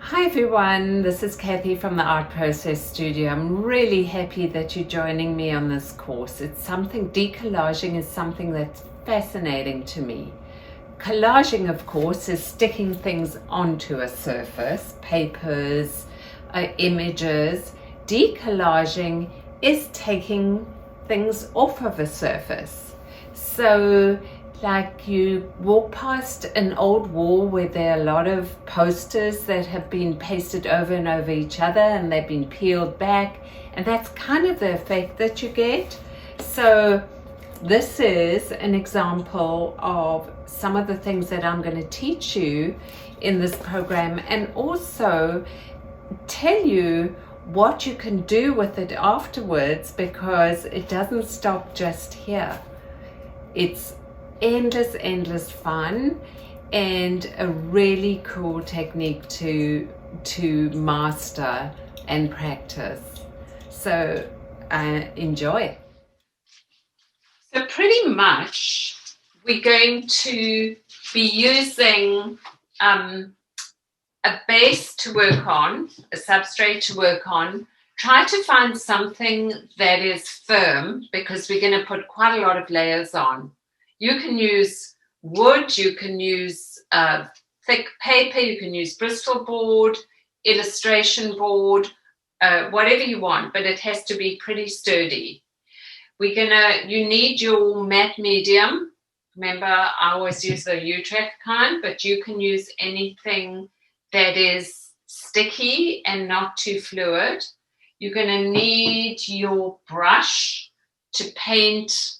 Hi everyone, this is Kathy from the Art Process Studio. I'm really happy that you're joining me on this course. Decollaging is something that's fascinating to me. Collaging, of course, is sticking things onto a surface, papers, images. Decollaging is taking things off of a surface. So like you walk past an old wall where there are a lot of posters that have been pasted over and over each other and they've been peeled back, and that's kind of the effect that you get. So this is an example of some of the things that I'm going to teach you in this program, and also tell you what you can do with it afterwards, because it doesn't stop just here. It's endless fun and a really cool technique to master and practice. So enjoy. So pretty much we're going to be using a base to work on, a substrate to work on. Try to find something that is firm, because we're going to put quite a lot of layers on. You can use wood, you can use thick paper, you can use Bristol board, illustration board, whatever you want, but it has to be pretty sturdy. You need your matte medium. Remember, I always use the U-Track kind, but you can use anything that is sticky and not too fluid. You're going to need your brush to paint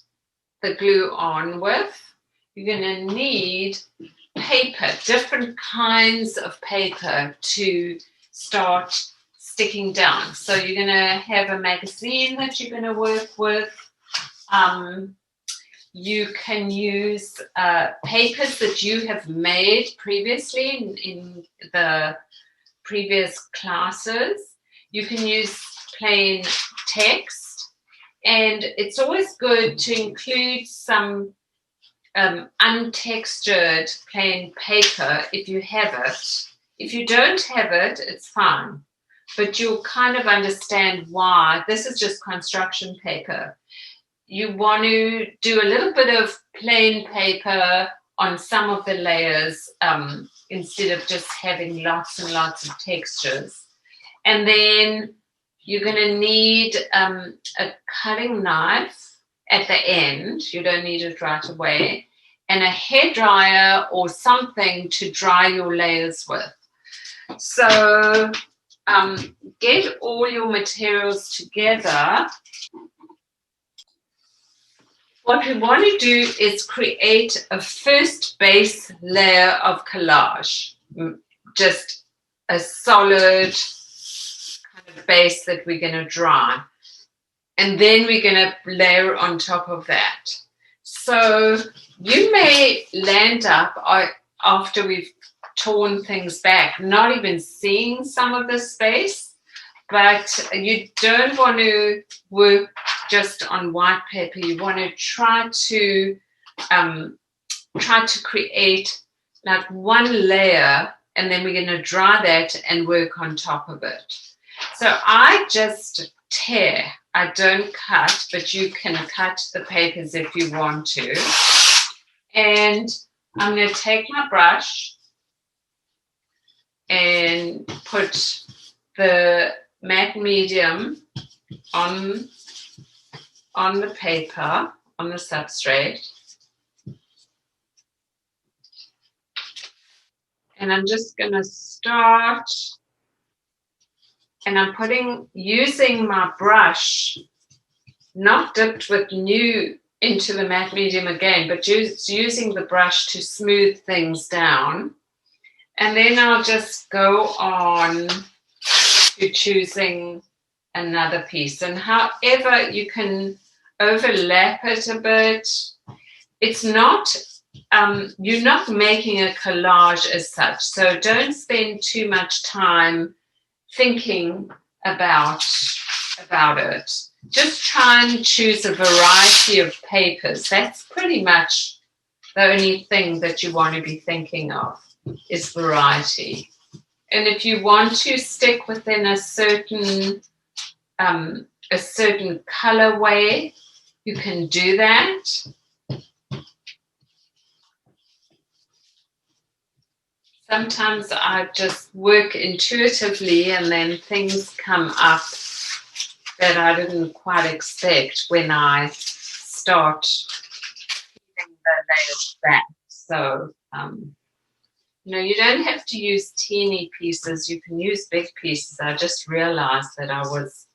the glue on with. You're going to need paper, different kinds of paper to start sticking down. So you're going to have a magazine that you're going to work with. You can use papers that you have made previously in the previous classes. You can use plain text, and it's always good to include some untextured plain paper if you have it. If you don't have it, it's fine, but you'll kind of understand why. This is just construction paper. You want to do a little bit of plain paper on some of the layers instead of just having lots and lots of textures. And then you're going to need a cutting knife at the end. You don't need it right away. And a hairdryer or something to dry your layers with. So get all your materials together. What we want to do is create a first base layer of collage, just a solid kind of base that we're going to dry. And then we're going to layer on top of that. So you may land up after we've torn things back, not even seeing some of the space, but you don't want to work just on white paper. You want to try to create like one layer, and then we're going to dry that and work on top of it. So I just tear. I don't cut, but you can cut the papers if you want to. And I'm going to take my brush and put the matte medium on the paper, on the substrate. And I'm just going to start, and I'm using my brush, not dipped with new into the matte medium again, but just using the brush to smooth things down. And then I'll just go on to choosing another piece. And however you can overlap it a bit, it's not, you're not making a collage as such. So don't spend too much time thinking about it. Just try and choose a variety of papers. That's pretty much the only thing that you want to be thinking of, is variety. And if you want to stick within a certain colorway, you can do that. Sometimes I just work intuitively and then things come up that I didn't quite expect when I start peeling the layers back. So, you don't have to use teeny pieces. You can use big pieces. I just realized that I was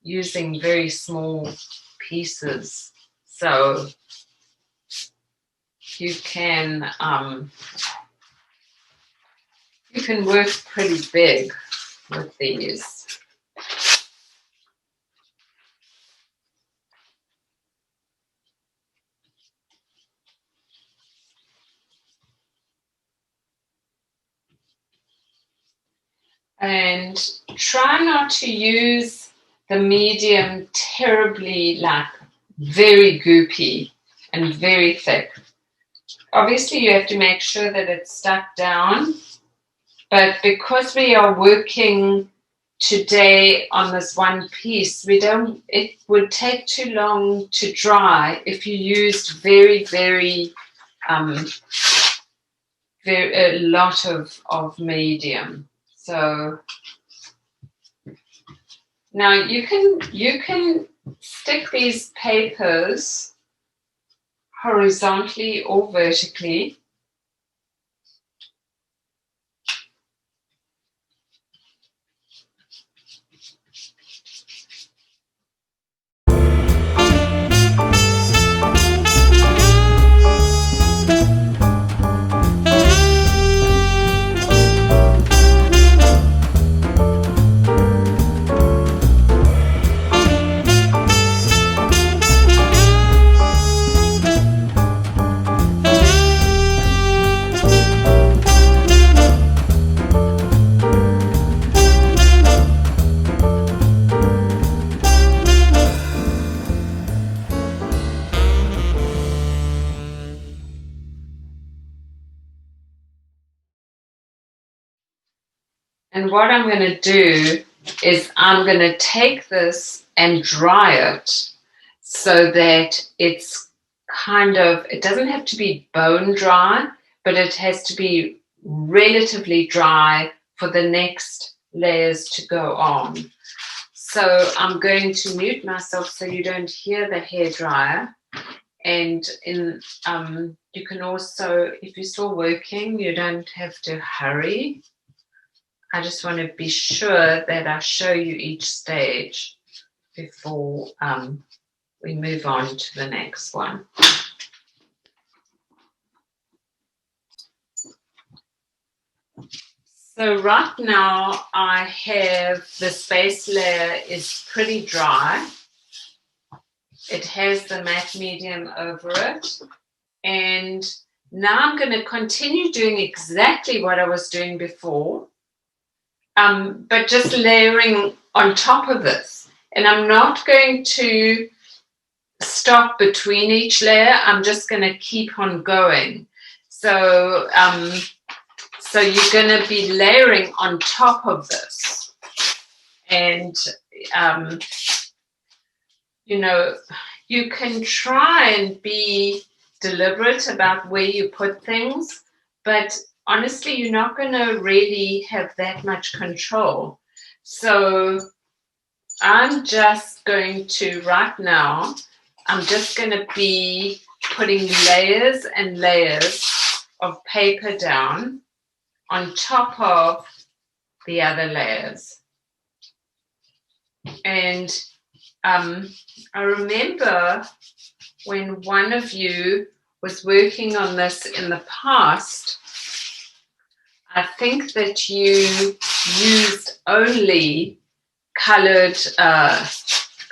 using very small pieces. So you can work pretty big with these. And try not to use the medium terribly, like very goopy and very thick. Obviously, you have to make sure that it's stuck down, but because we are working today on this one piece, it would take too long to dry if you used very, very, a lot of medium. So now you can stick these papers horizontally or vertically. And what I'm going to do is I'm going to take this and dry it so that it's it doesn't have to be bone dry, but it has to be relatively dry for the next layers to go on. So I'm going to mute myself so you don't hear the hairdryer. And you can also, if you're still working, you don't have to hurry. I just want to be sure that I show you each stage before we move on to the next one. So right now I have the base layer is pretty dry. It has the matte medium over it. And now I'm going to continue doing exactly what I was doing before, but just layering on top of this. And I'm not going to stop between each layer. I'm just going to keep on going. So, so you're going to be layering on top of this. And, you can try and be deliberate about where you put things, but honestly, you're not going to really have that much control. So I'm just going to, right now, I'm just going to be putting layers and layers of paper down on top of the other layers. And I remember when one of you was working on this in the past, I think that you used only colored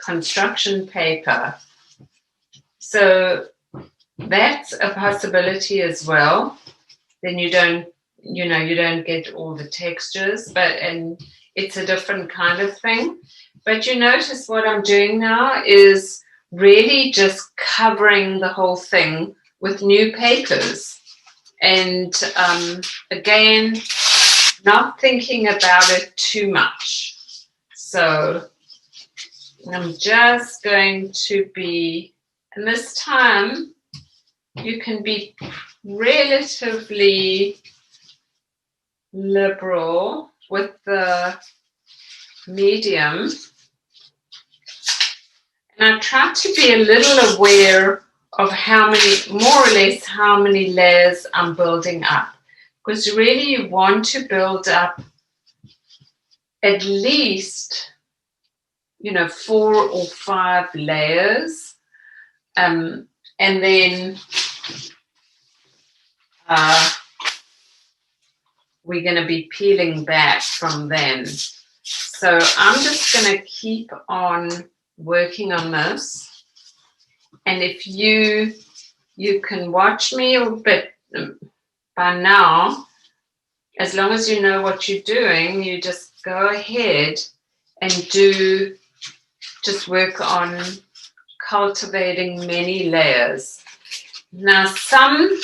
construction paper. So that's a possibility as well. Then you don't get all the textures, and it's a different kind of thing. But you notice what I'm doing now is really just covering the whole thing with new papers. And again, not thinking about it too much. So I'm just going to be, and this time you can be relatively liberal with the medium. And I try to be a little aware of how many, more or less, how many layers I'm building up. Because really you want to build up at least, 4 or 5 layers. And then we're going to be peeling back from then. So I'm just going to keep on working on this. And if you can watch me a bit by now, as long as you know what you're doing, you just go ahead and just work on cultivating many layers. Now, some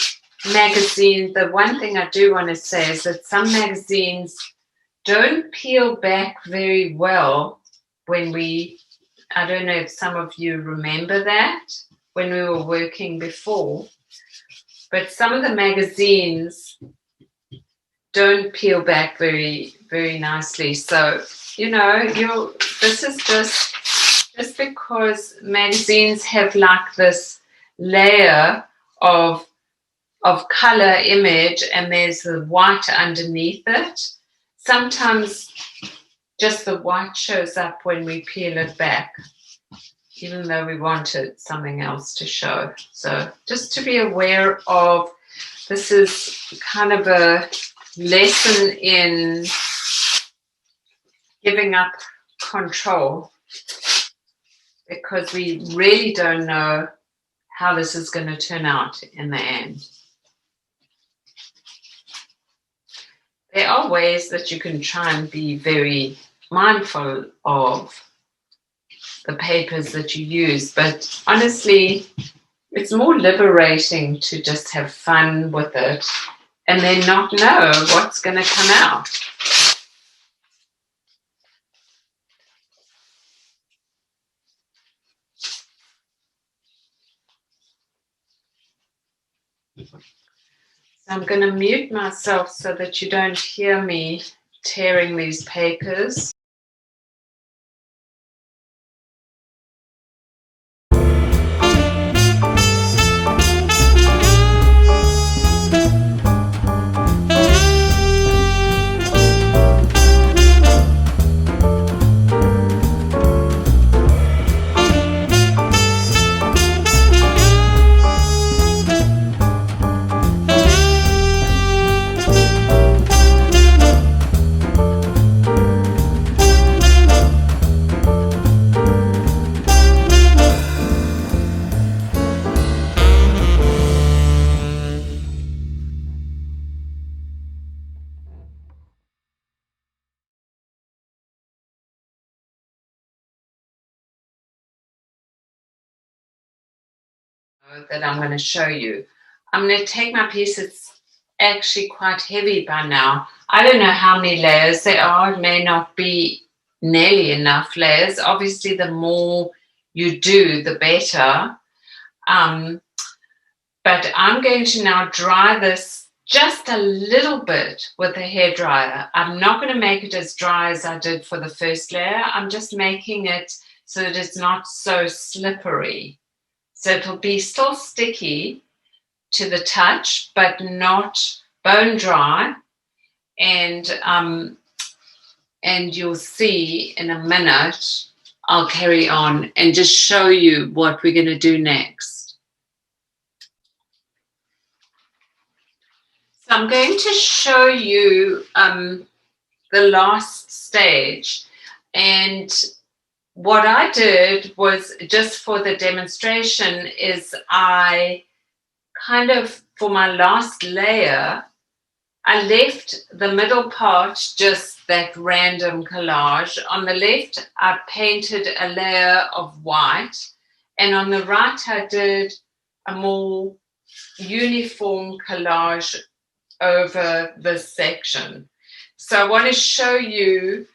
magazines, the one thing I do want to say is that some magazines don't peel back very well when I don't know if some of you remember that when we were working before, but some of the magazines don't peel back very, very nicely. So, this is just because magazines have like this layer of color image and there's the white underneath it. Sometimes just the white shows up when we peel it back, even though we wanted something else to show. So just to be aware of, this is kind of a lesson in giving up control, because we really don't know how this is going to turn out in the end. There are ways that you can try and be very mindful of the papers that you use, but honestly, it's more liberating to just have fun with it and then not know what's going to come out. So I'm going to mute myself so that you don't hear me tearing these papers. That I'm going to show you. I'm going to take my piece. It's actually quite heavy by now. I don't know how many layers there are. It may not be nearly enough layers. Obviously, the more you do, the better. But I'm going to now dry this just a little bit with a hairdryer. I'm not going to make it as dry as I did for the first layer. I'm just making it so that it's not so slippery. So it'll be still sticky to the touch, but not bone dry. And you'll see in a minute, I'll carry on and just show you what we're going to do next. So I'm going to show you the last stage. And what I did was, just for the demonstration, is I kind of, for my last layer, I left the middle part just that random collage. On the left, I painted a layer of white, and on the right, I did a more uniform collage over this section. So I want to show you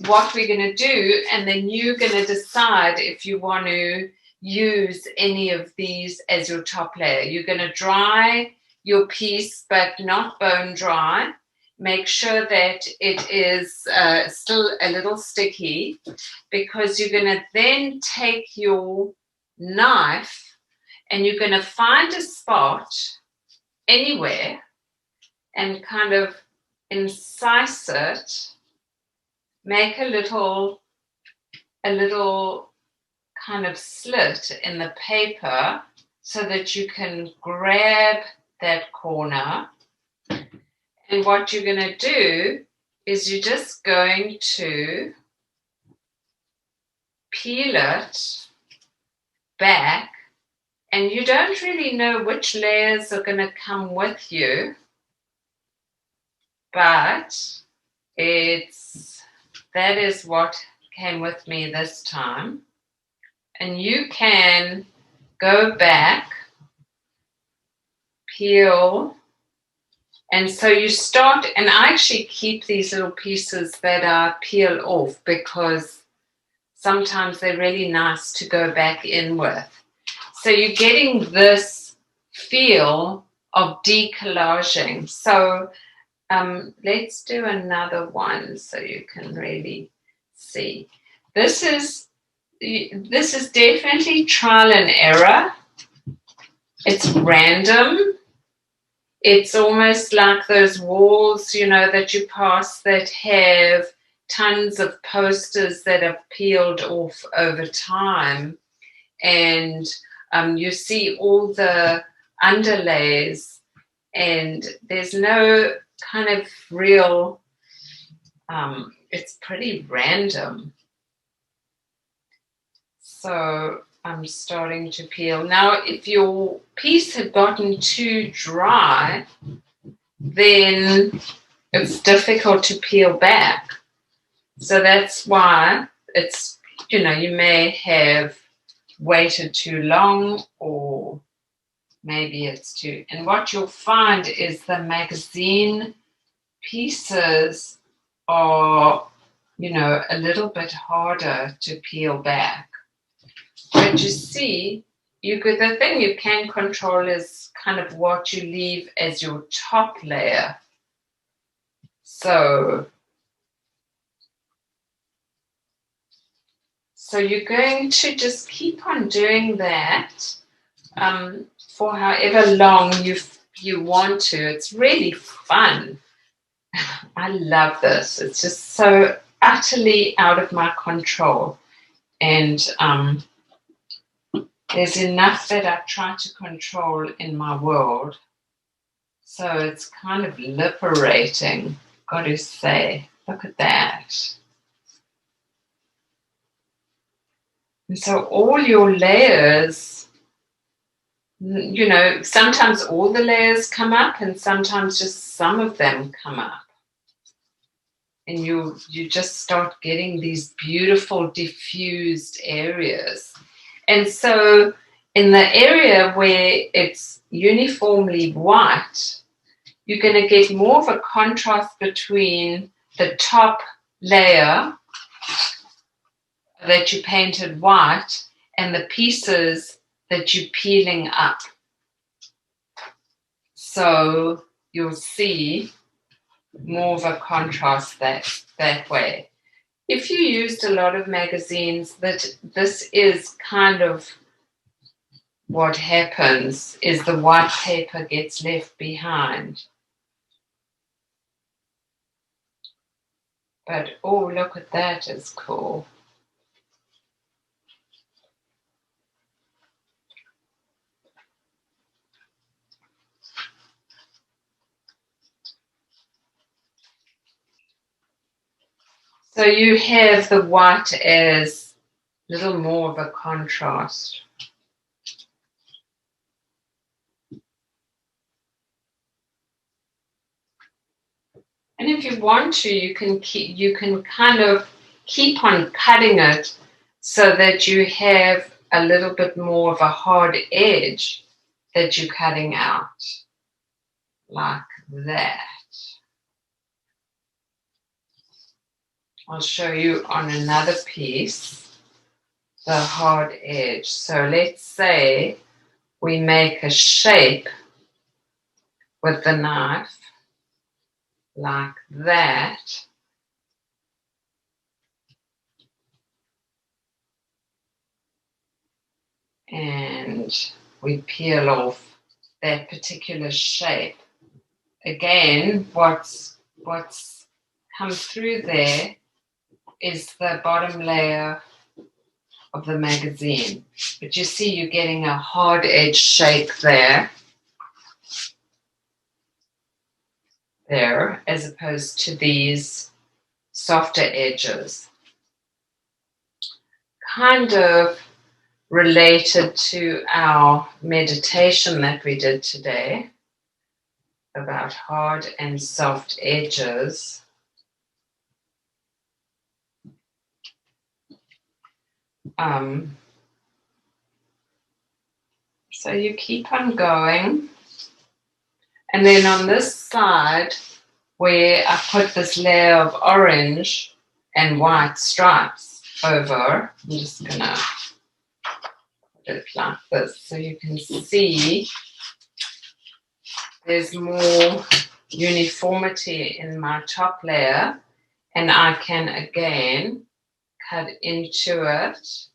what we're going to do, and then you're going to decide if you want to use any of these as your top layer. You're going to dry your piece, but not bone dry. Make sure that it is still a little sticky, because you're going to then take your knife and you're going to find a spot anywhere and kind of incise it, make a little kind of slit in the paper so that you can grab that corner. And what you're going to do is you're just going to peel it back, and you don't really know which layers are going to come with you, but that is what came with me this time. And you can go back, peel, and so you start, and I actually keep these little pieces that are peel off because sometimes they're really nice to go back in with. So you're getting this feel of decollaging. So let's do another one so you can really see. This is definitely trial and error. It's random. It's almost like those walls, that you pass that have tons of posters that have peeled off over time. And you see all the underlays, and there's no kind of real, it's pretty random. So I'm starting to peel. Now, if your piece had gotten too dry, then it's difficult to peel back. So that's why it's, you may have waited too long, or maybe it's too. And what you'll find is the magazine pieces are, a little bit harder to peel back. But you see, the thing you can control is kind of what you leave as your top layer. So you're going to just keep on doing that for however long you want to. It's really fun. I love this. It's just so utterly out of my control. And there's enough that I try to control in my world. So it's kind of liberating, got to say. Look at that. And so all your layers, sometimes all the layers come up, and sometimes just some of them come up. And you just start getting these beautiful diffused areas. And so in the area where it's uniformly white, you're going to get more of a contrast between the top layer that you painted white and the pieces that you're peeling up. So you'll see more of a contrast that way. If you used a lot of magazines, this is kind of what happens, is the white paper gets left behind. But oh, look at that, is cool. So you have the white as a little more of a contrast. And if you want to, you can kind of keep on cutting it so that you have a little bit more of a hard edge that you're cutting out, like that. I'll show you on another piece the hard edge. So let's say we make a shape with the knife like that. And we peel off that particular shape. Again, what's come through there is the bottom layer of the magazine. But you see you're getting a hard edge shape there, as opposed to these softer edges. Kind of related to our meditation that we did today about hard and soft edges. So you keep on going. And then on this side, where I put this layer of orange and white stripes over, I'm just going to put it like this so you can see there's more uniformity in my top layer, and I can again cut into it.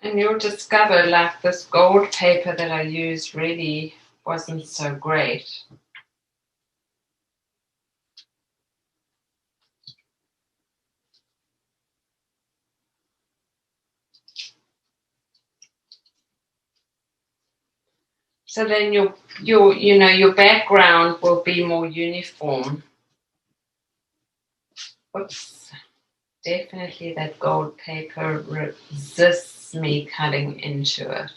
And you'll discover, like, this gold paper that I used really wasn't so great. So then your background will be more uniform. Oops, definitely that gold paper resists me cutting into it.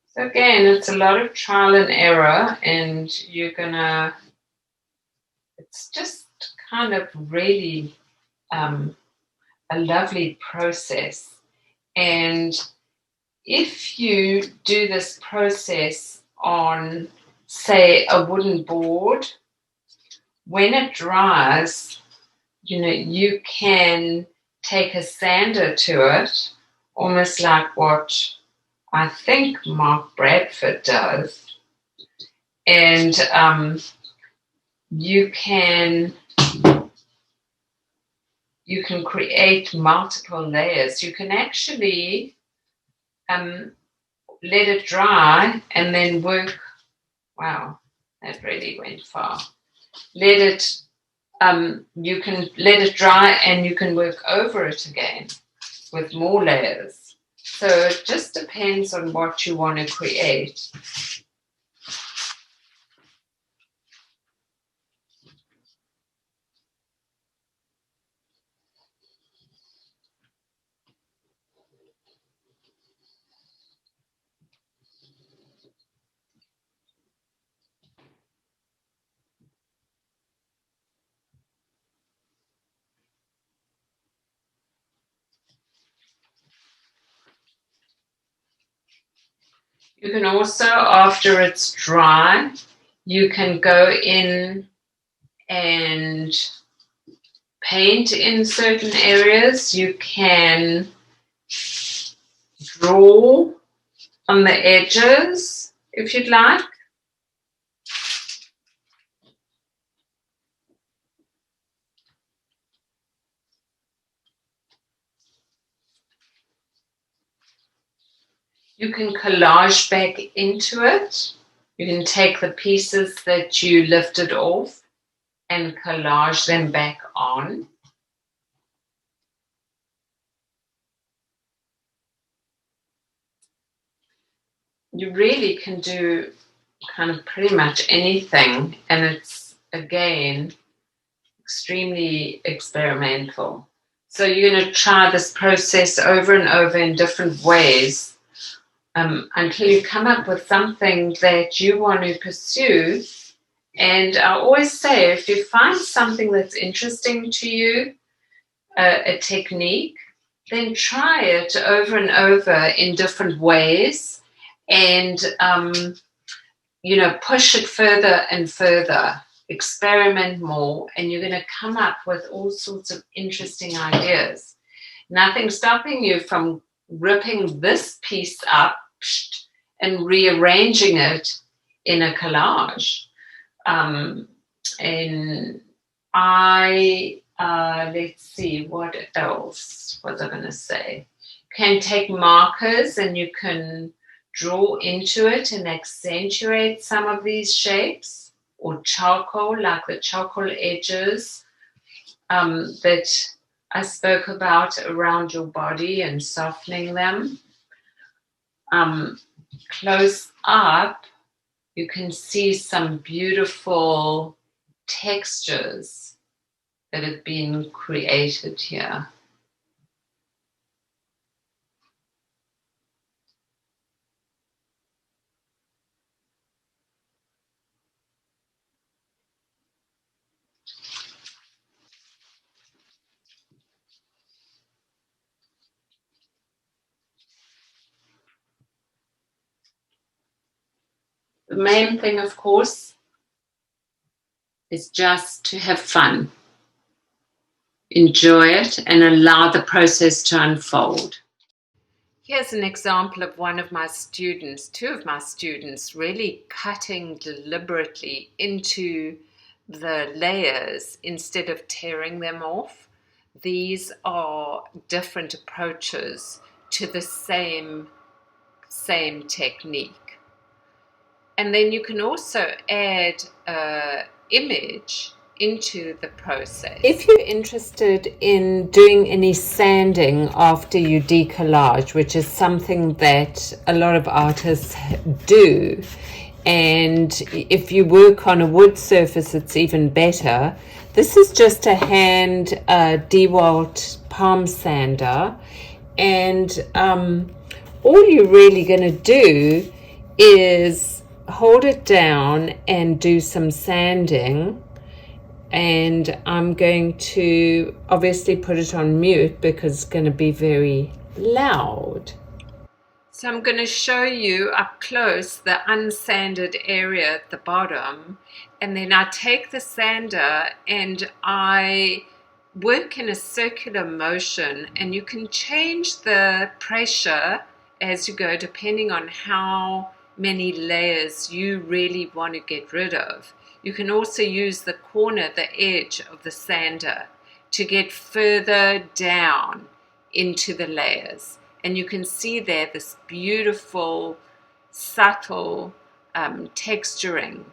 So again, it's a lot of trial and error, and it's just kind of really a lovely process. And if you do this process on, say, a wooden board, when it dries, you can take a sander to it, almost like what I think Mark Bradford does. And you can create multiple layers. You can actually let it dry and then work. Wow, that really went far. You can let it dry and you can work over it again with more layers. So it just depends on what you want to create. You can also, after it's dry, you can go in and paint in certain areas. You can draw on the edges if you'd like. You can collage back into it. You can take the pieces that you lifted off and collage them back on. You really can do kind of pretty much anything, and it's, again, extremely experimental. So you're going to try this process over and over in different ways until you come up with something that you want to pursue. And I always say, if you find something that's interesting to you, a technique, then try it over and over in different ways, and push it further and further. Experiment more, and you're going to come up with all sorts of interesting ideas. Nothing stopping you from ripping this piece up and rearranging it in a collage. And let's see, what else was I going to say? You can take markers and you can draw into it and accentuate some of these shapes, or charcoal, like the charcoal edges that I spoke about around your body and softening them. Close up, you can see some beautiful textures that have been created here. The main thing, of course, is just to have fun. Enjoy it and allow the process to unfold. Here's an example of one of my students, two of my students, really cutting deliberately into the layers instead of tearing them off. These are different approaches to the same technique. And then you can also add an image into the process. If you're interested in doing any sanding after you decollage, which is something that a lot of artists do, and if you work on a wood surface, it's even better. This is just a hand DeWalt palm sander, and all you're really going to do is hold it down and do some sanding. And I'm going to obviously put it on mute because it's going to be very loud. So I'm going to show you up close the unsanded area at the bottom, and then I take the sander and I work in a circular motion, and you can change the pressure as you go depending on how many layers you really want to get rid of. You can also use the corner, the edge of the sander to get further down into the layers. And you can see there this beautiful, subtle texturing.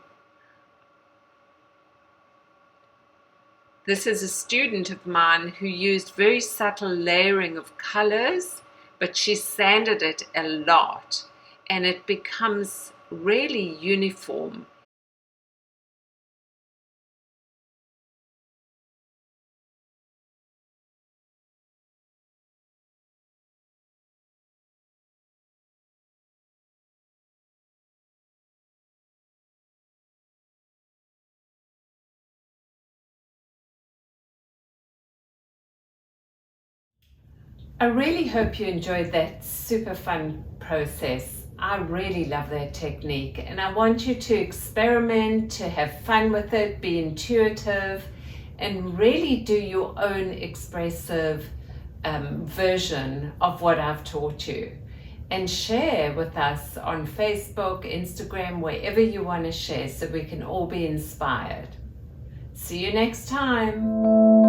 This is a student of mine who used very subtle layering of colors, but she sanded it a lot, and it becomes really uniform. I really hope you enjoyed that super fun process. I really love that technique, and I want you to experiment, to have fun with it, be intuitive, and really do your own expressive version of what I've taught you. And share with us on Facebook, Instagram, wherever you want to share, so we can all be inspired. See you next time.